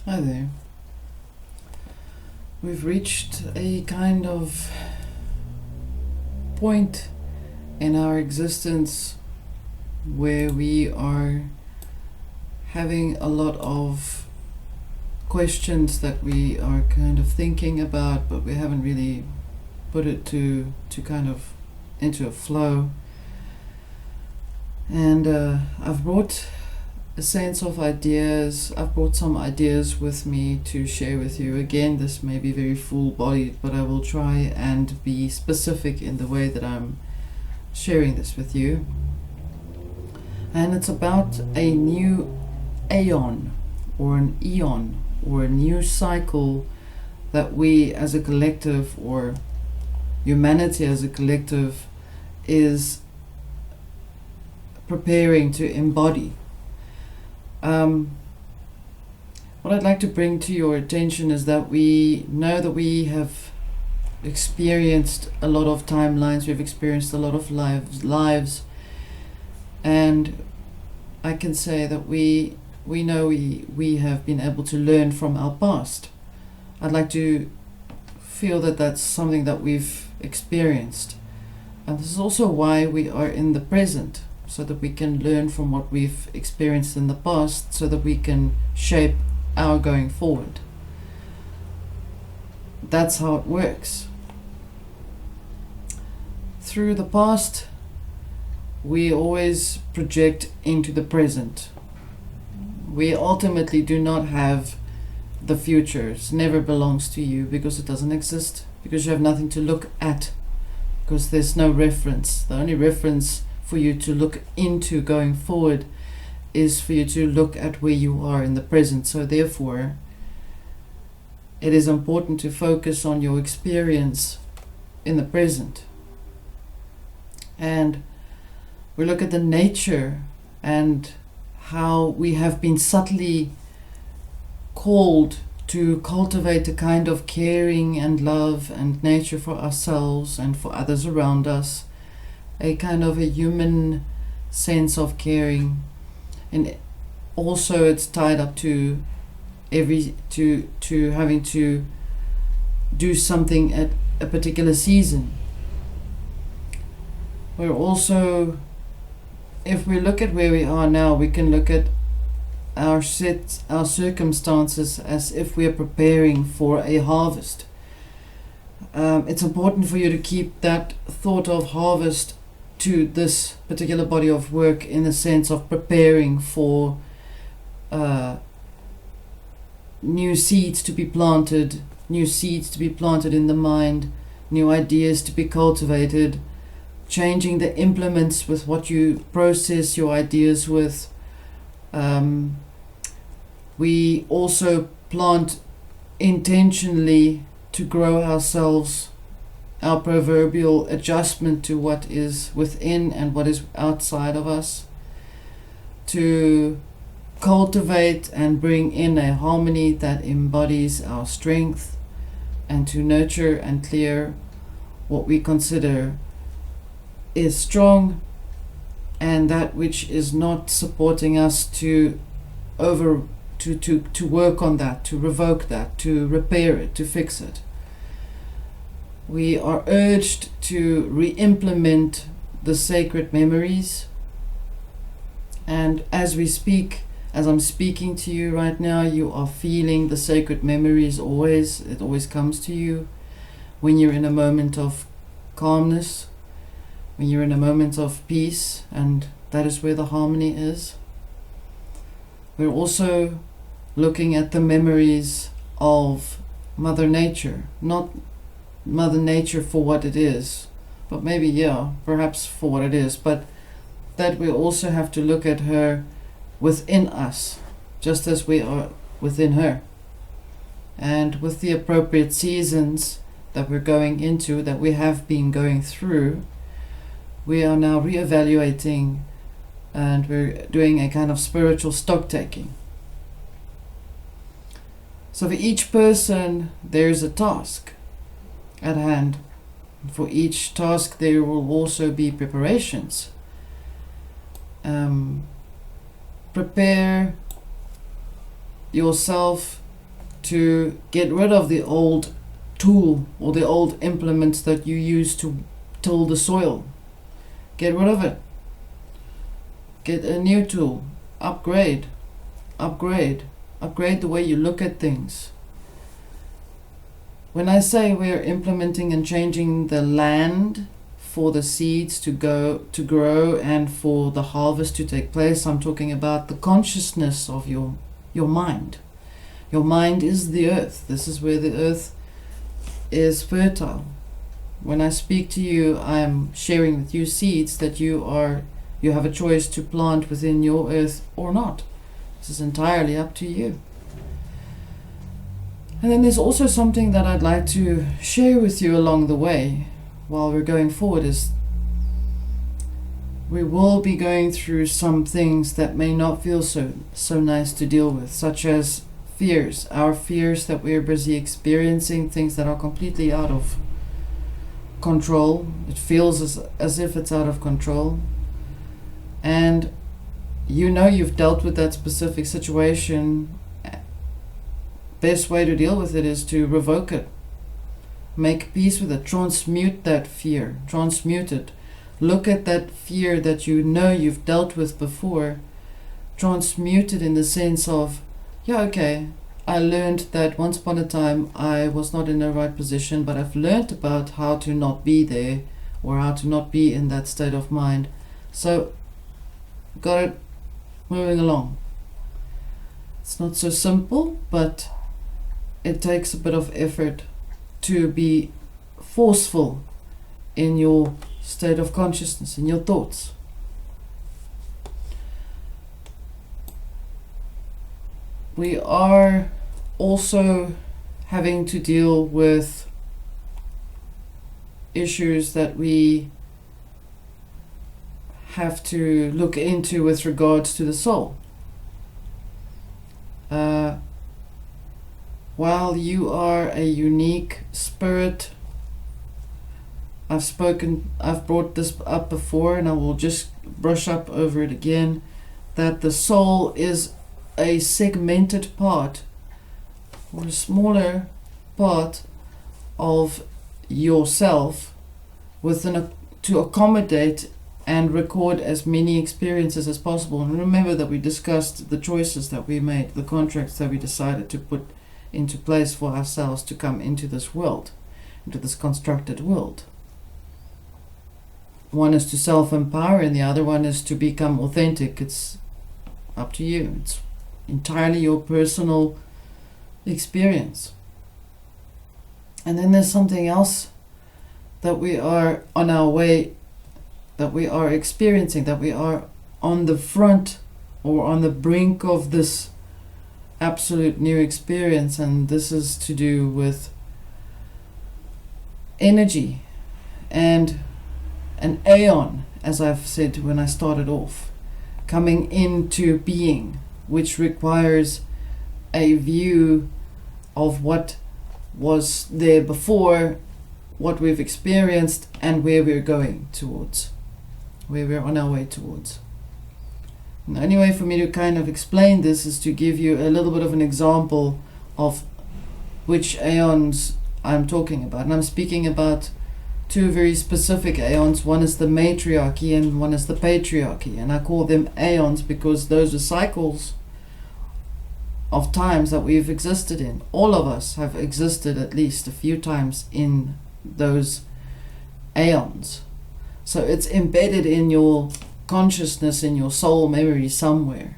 Hi there. We've reached a kind of point in our existence where we are having a lot of questions that we are kind of thinking about, but we haven't really put it to kind of into a flow. And I've brought a sense of ideas. I've brought some ideas with me to share with you. Again, this may be very full-bodied, but I will try and be specific in the way that I'm sharing this with you. And it's about a new aeon, or an eon, or a new cycle that we as a collective, or humanity as a collective, is preparing to embody. What I'd like to bring to your attention is that we know that we have experienced a lot of timelines, we've experienced a lot of lives, and I can say that we know we have been able to learn from our past. I'd like to feel that that's something that we've experienced, and this is also why we are in the present, so that we can learn from what we've experienced in the past, so that we can shape our going forward. That's how it works. Through the past, we always project into the present. We ultimately do not have the future. It never belongs to you because it doesn't exist, because you have nothing to look at, because there's no reference. The only reference for you to look into going forward is for you to look at where you are in the present. So therefore, it is important to focus on your experience in the present. And we look at the nature and how we have been subtly called to cultivate a kind of caring and love and nature for ourselves and for others around us, a kind of a human sense of caring. And also it's tied up to having to do something at a particular season. We're also, if we look at where we are now, we can look at our circumstances as if we are preparing for a harvest. It's important for you to keep that thought of harvest to this particular body of work, in the sense of preparing for new seeds to be planted in the mind, new ideas to be cultivated, changing the implements with what you process your ideas with. We also plant intentionally to grow ourselves, our proverbial adjustment to what is within and what is outside of us, to cultivate and bring in a harmony that embodies our strength, and to nurture and clear what we consider is strong, and that which is not supporting us to work on that, to revoke that, to repair it, to fix it. We are urged to re-implement the sacred memories, and as we speak, as I'm speaking to you right now, you are feeling the sacred memories always. It always comes to you when you're in a moment of calmness, when you're in a moment of peace, and that is where the harmony is. We're also looking at the memories of Mother Nature, not Mother Nature for what it is, but maybe, perhaps for what it is, but that we also have to look at her within us, just as we are within her. And with the appropriate seasons that we're going into, that we have been going through, we are now re-evaluating, and we're doing a kind of spiritual stock taking. So for each person, there's a task at hand. For each task, there will also be preparations. Prepare yourself to get rid of the old tool or the old implements that you use to till the soil. Get rid of it. Get a new tool. Upgrade the way you look at things. When I say we're implementing and changing the land for the seeds to grow and for the harvest to take place, I'm talking about the consciousness of your mind. Your mind is the earth. This is where the earth is fertile. When I speak to you, I'm sharing with you seeds that you have a choice to plant within your earth or not. This is entirely up to you. And then there's also something that I'd like to share with you along the way while we're going forward, is we will be going through some things that may not feel so nice to deal with, such as fears, our fears that we're busy experiencing, things that are completely out of control. It feels as if it's out of control. And you've dealt with that specific situation. Best way to deal with it is to revoke it. Make peace with it. Transmute that fear. Transmute it. Look at that fear that you've dealt with before. Transmute it in the sense of, I learned that once upon a time I was not in the right position, but I've learned about how to not be there or how to not be in that state of mind. So, got it moving along. It's not so simple, but it takes a bit of effort to be forceful in your state of consciousness, in your thoughts. We are also having to deal with issues that we have to look into with regards to the soul. While you are a unique spirit, I've brought this up before and I will just brush up over it again, that the soul is a segmented part or a smaller part of yourself to accommodate and record as many experiences as possible. And remember that we discussed the choices that we made, the contracts that we decided to put into place for ourselves to come into this world, into this constructed world. One is to self-empower and the other one is to become authentic. It's up to you. It's entirely your personal experience. And then there's something else that we are on our way, that we are experiencing, that we are on the front or on the brink of this absolute new experience, and this is to do with energy and an aeon, as I've said when I started off, coming into being, which requires a view of what was there before, what we've experienced, and where we're going towards, where we're on our way towards. And the only way for me to kind of explain this is to give you a little bit of an example of which aeons I'm talking about. And I'm speaking about two very specific aeons. One is the matriarchy and one is the patriarchy. And I call them aeons because those are cycles of times that we've existed in. All of us have existed at least a few times in those aeons. So it's embedded in your consciousness, in your soul memory somewhere,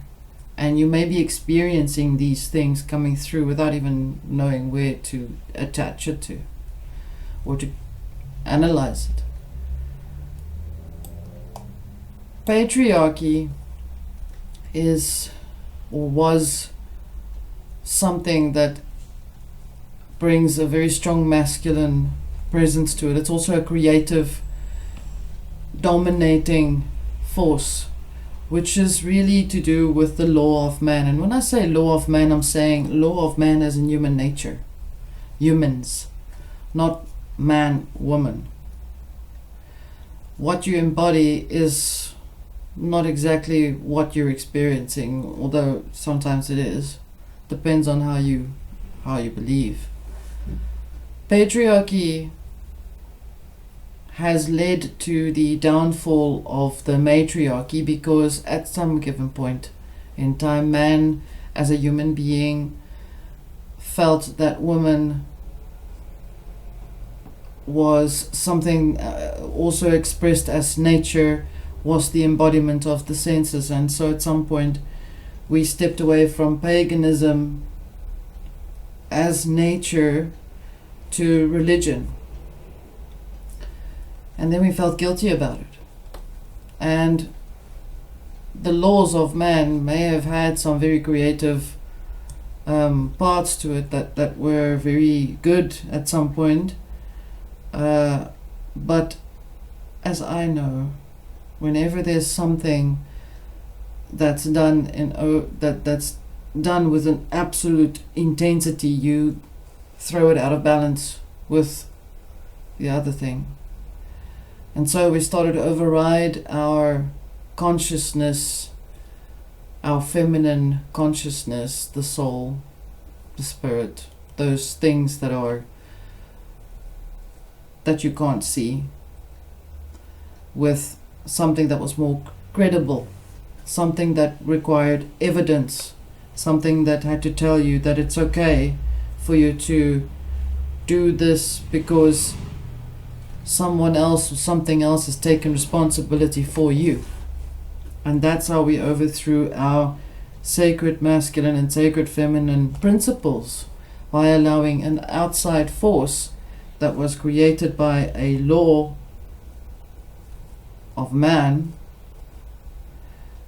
and you may be experiencing these things coming through without even knowing where to attach it to or to analyze it. Patriarchy is or was something that brings a very strong masculine presence to it. It's also a creative, dominating force, which is really to do with the law of man. And when I say law of man, I'm saying law of man as in human nature. Humans, not man, woman. What you embody is not exactly what you're experiencing, although sometimes it is. Depends on how you how you believe. Patriarchy has led to the downfall of the matriarchy, because at some given point in time, man as a human being felt that woman was something also expressed as nature, was the embodiment of the senses. And so at some point we stepped away from paganism as nature to religion. And then we felt guilty about it. And the laws of man may have had some very creative parts to it that were very good at some point. But as I know, whenever there's something that's done that's done with an absolute intensity, you throw it out of balance with the other thing. And so we started to override our consciousness, our feminine consciousness, the soul, the spirit, those things that you can't see, with something that was more credible, something that required evidence, something that had to tell you that it's okay for you to do this because someone else or something else has taken responsibility for you. And that's how we overthrew our sacred masculine and sacred feminine principles, by allowing an outside force that was created by a law of man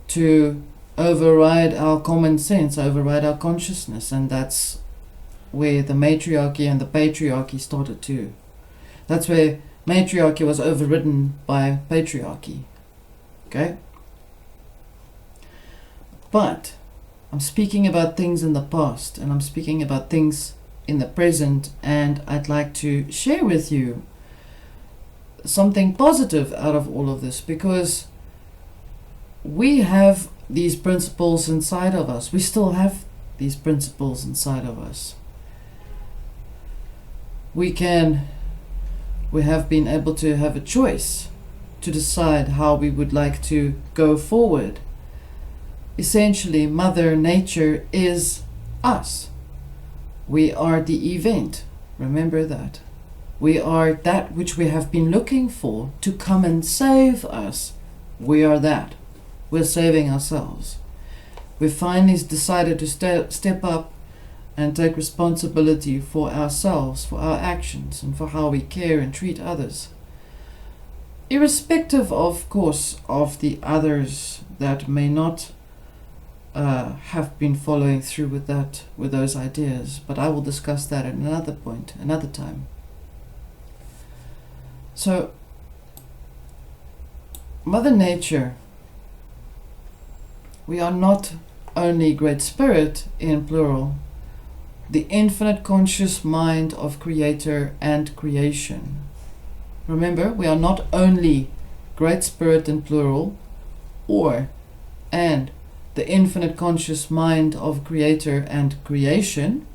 to override our common sense, override our consciousness. And that's where the matriarchy and the patriarchy started too. That's where matriarchy was overridden by patriarchy. Okay? But I'm speaking about things in the past, and I'm speaking about things in the present, and I'd like to share with you something positive out of all of this, because we have these principles inside of us. We still have these principles inside of us. We have been able to have a choice to decide how we would like to go forward. Essentially, Mother Nature is us. We are the event. Remember that. We are that which we have been looking for to come and save us. We are that. We're saving ourselves. We finally decided to step up and take responsibility for ourselves, for our actions, and for how we care and treat others. Irrespective, of course, of the others that may not have been following through with those ideas, but I will discuss that at another point, another time. So, Mother Nature, we are not only Great Spirit in plural, the infinite conscious mind of Creator and creation. Remember, we are not only Great Spirit in plural, and the infinite conscious mind of Creator and creation,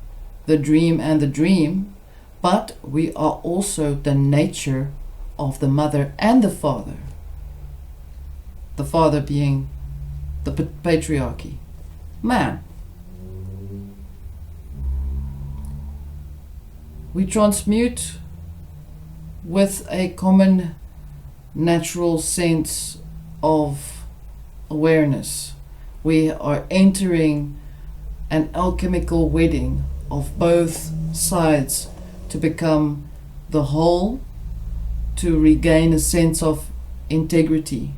the dream and the dream, but we are also the nature of the mother and the father. The father being the patriarchy, man. We transmute with a common natural sense of awareness. We are entering an alchemical wedding of both sides to become the whole, to regain a sense of integrity,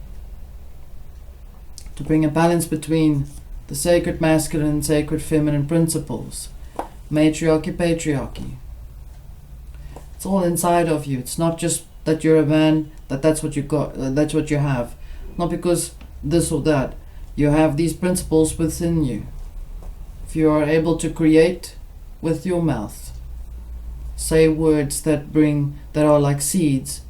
to bring a balance between the sacred masculine and sacred feminine principles, matriarchy, patriarchy. It's all inside of you. It's not just that you're a man, that's what you got, that's what you have. Not because this or that. You have these principles within you. If you are able to create with your mouth, say words that are like seeds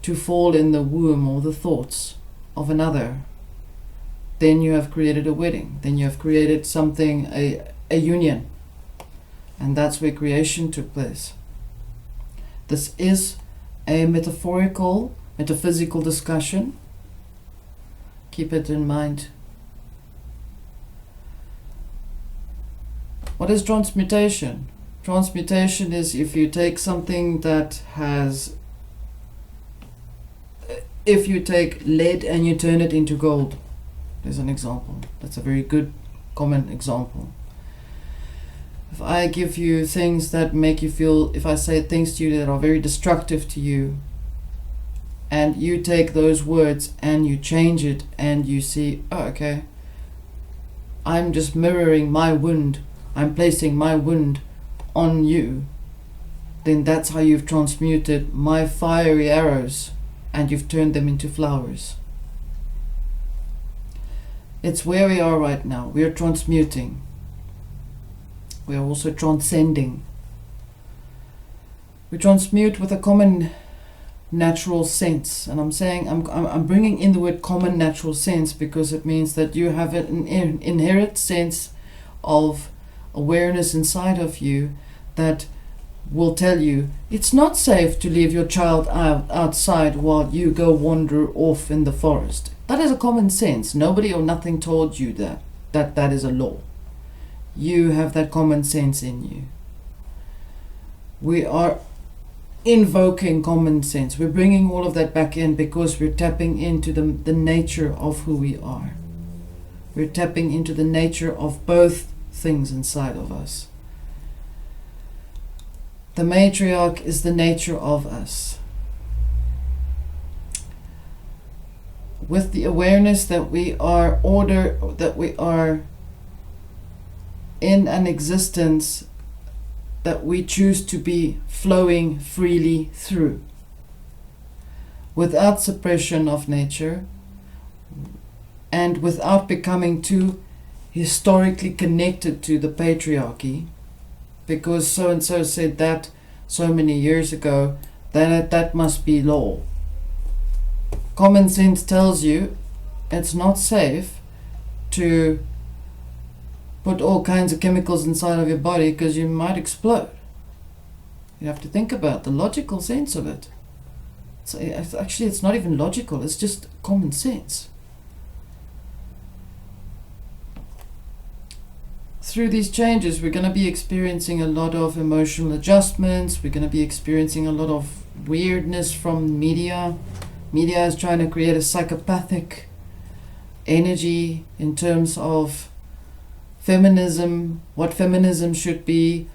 to fall in the womb or the thoughts of another, then you have created a wedding. Then you have created something, a union. And that's where creation took place. This is a metaphysical discussion. Keep it in mind. What is transmutation? Transmutation is if you take something that has... If you take lead and you turn it into gold. There's an example. That's a very good, common example. If I give you things that make you feel... If I say things to you that are very destructive to you, and you take those words and you change it and you see, oh, okay, I'm just mirroring my wound. I'm placing my wound on you. Then that's how you've transmuted my fiery arrows and you've turned them into flowers. It's where we are right now. We are transmuting. We are also transcending. We transmute with a common natural sense, and I'm bringing in the word common natural sense because it means that you have an inherent sense of awareness inside of you that will tell you it's not safe to leave your child outside while you go wander off in the forest. That is a common sense. Nobody or nothing told you that is a law. You have that common sense in you. We are invoking common sense. We're bringing all of that back in because we're tapping into the nature of who we are. We're tapping into the nature of both things inside of us. The matriarch is the nature of us. With the awareness that we are that we are in an existence that we choose to be flowing freely through, without suppression of nature, and without becoming too historically connected to the patriarchy, because so and so said that so many years ago, that must be law. Common sense tells you it's not safe to put all kinds of chemicals inside of your body because you might explode. You have to think about the logical sense of it. So actually, it's not even logical, it's just common sense. Through these changes, we're going to be experiencing a lot of emotional adjustments. We're going to be experiencing a lot of weirdness from media. Media is trying to create a psychopathic energy in terms of feminism, what feminism should be.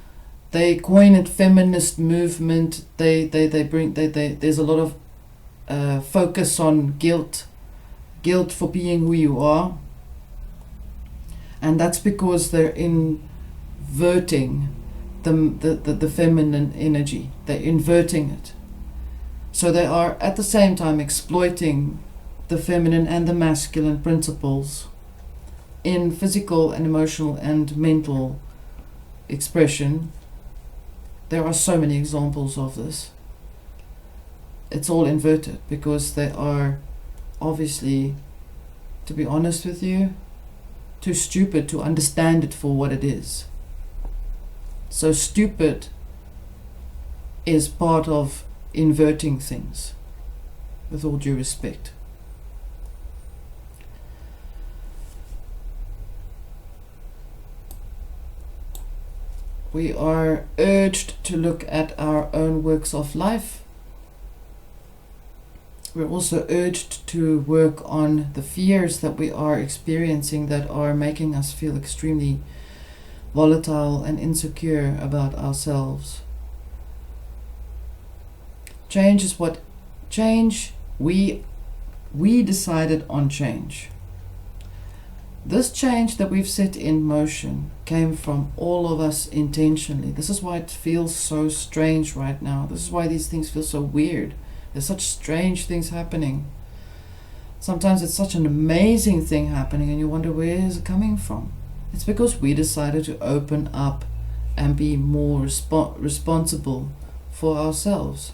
They coin it feminist movement. There's a lot of focus on guilt for being who you are. And that's because they're inverting the feminine energy. They're inverting it. So they are at the same time exploiting the feminine and the masculine principles in physical and emotional and mental expression. There are so many examples of this. It's all inverted because they are obviously, to be honest with you, too stupid to understand it for what it is. So stupid is part of inverting things, with all due respect. We are urged to look at our own works of life. We're also urged to work on the fears that we are experiencing that are making us feel extremely volatile and insecure about ourselves. Change is what change, we decided on change. This change that we've set in motion came from all of us intentionally. This is why it feels so strange right now. This is why these things feel so weird. There's such strange things happening. Sometimes it's such an amazing thing happening and you wonder, where is it coming from? It's because we decided to open up and be more responsible for ourselves.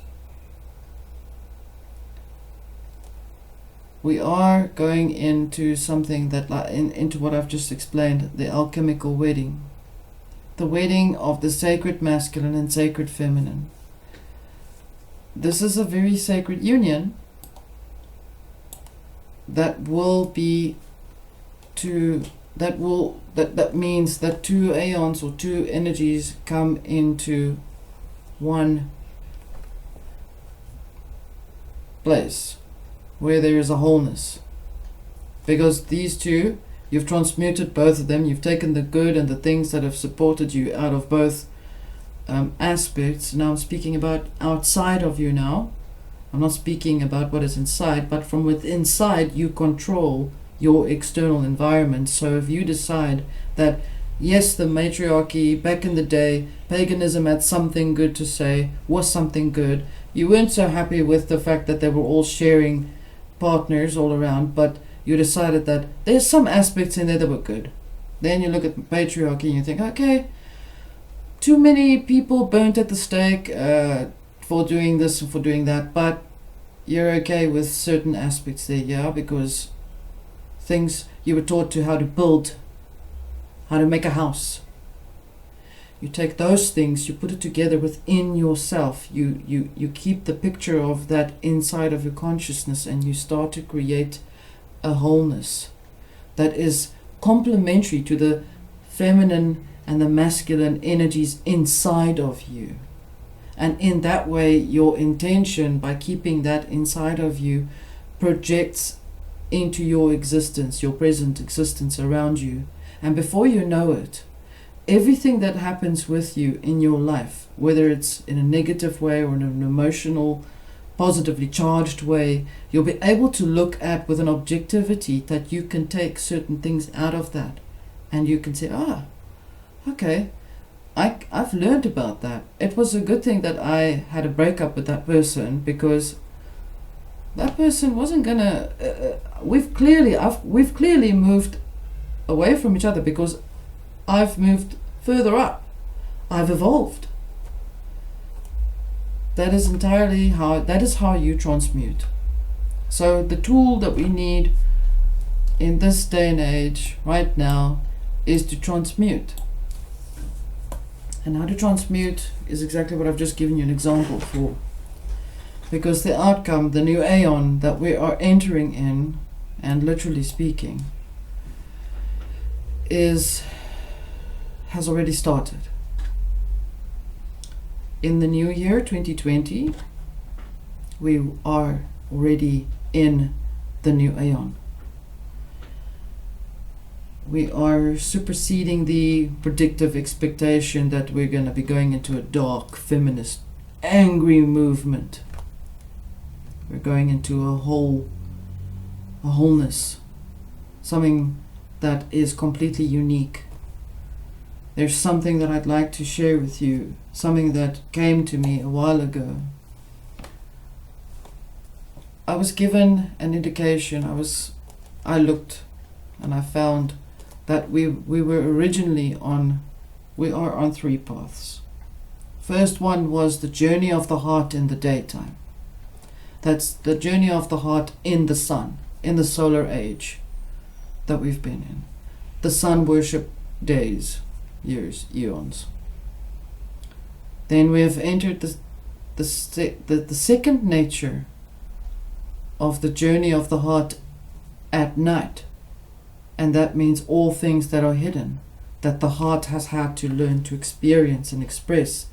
We are going into something that, into what I've just explained, the alchemical wedding. the wedding of the sacred masculine and sacred feminine. This is a very sacred union that will be that means that two aeons or two energies come into one place where there is a wholeness, because these two, you've transmuted both of them, you've taken the good and the things that have supported you out of both aspects. Now I'm speaking about outside of you now. I'm not speaking about what is inside, but from within inside you control your external environment. So if you decide that, yes, the matriarchy back in the day, paganism had something good to say, was something good, you weren't so happy with the fact that they were all sharing partners all around, but you decided that there's some aspects in there that were good. Then you look at patriarchy and you think, okay, too many people burnt at the stake for doing this and for doing that, but you're okay with certain aspects there, yeah, because things you were taught to how to build, how to make a house. You take those things, you put it together within yourself, you keep the picture of that inside of your consciousness, and you start to create a wholeness that is complementary to the feminine and the masculine energies inside of you. And in that way, your intention, by keeping that inside of you, projects into your existence, your present existence around you. And before you know it, everything that happens with you in your life, whether it's in a negative way or in an emotional, positively charged way, you'll be able to look at with an objectivity that you can take certain things out of that. And you can say, okay, I've learned about that. It was a good thing that I had a breakup with that person, because that person wasn't gonna. We've clearly moved away from each other, because I've moved further up. I've evolved. That is how you transmute. So the tool that we need in this day and age right now is to transmute. And how to transmute is exactly what I've just given you an example for. Because the outcome, the new aeon that we are entering in, and literally speaking, has already started. In the new year 2020, we are already in the new aeon. We are superseding the predictive expectation that we're going to be going into a dark, feminist, angry movement. We're going into a wholeness, something that is completely unique. There's something that I'd like to share with you, something that came to me a while ago. I was given an indication. I looked and I found that we are on three paths. First one was the journey of the heart in the daytime. That's the journey of the heart in the sun, in the solar age that we've been in. The sun worship days, years, eons. Then we have entered the second nature of the journey of the heart at night. And that means all things that are hidden, that the heart has had to learn to experience and express,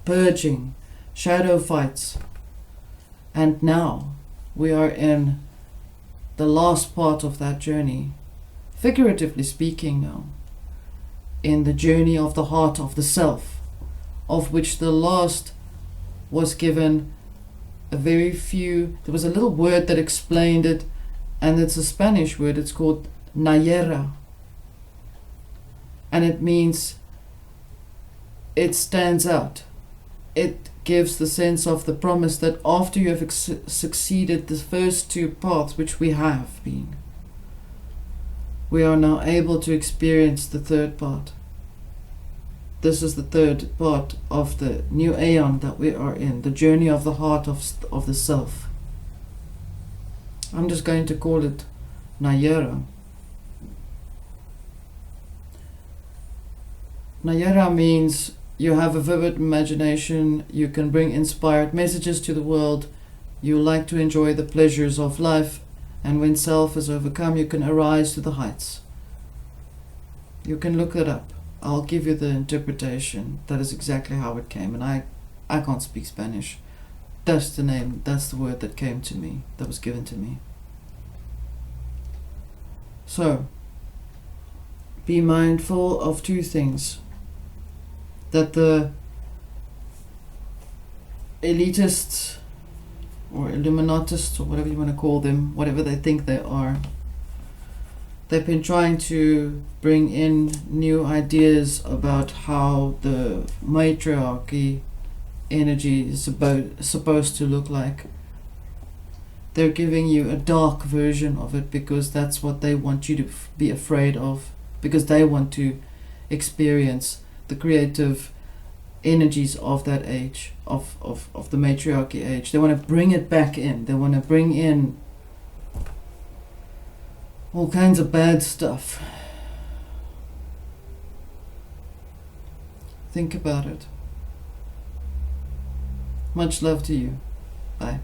purging, shadow fights. And now we are in the last part of that journey, figuratively speaking now, in the journey of the heart of the self, of which the last was given there was a little word that explained it, and it's a Spanish word. It's called Nayera, and it means it stands out. It gives the sense of the promise that after you have succeeded the first two paths, which we have been, we are now able to experience the third part. This is the third part of the new aeon that we are in, the journey of the heart of the self. I'm just going to call it Nayera. Nayara means you have a vivid imagination, you can bring inspired messages to the world, you like to enjoy the pleasures of life, and when self is overcome, you can arise to the heights. You can look it up. I'll give you the interpretation. That is exactly how it came, and I can't speak Spanish. That's the name, that's the word that came to me, that was given to me. So, be mindful of two things. That the elitists or Illuminatists or whatever you want to call them, whatever they think they are, they've been trying to bring in new ideas about how the matriarchy energy is supposed to look like. They're giving you a dark version of it because that's what they want you to be afraid of, because they want to experience the creative energies of that age, of the matriarchy age. They want to bring it back in. They want to bring in all kinds of bad stuff. Think about it. Much love to you. Bye.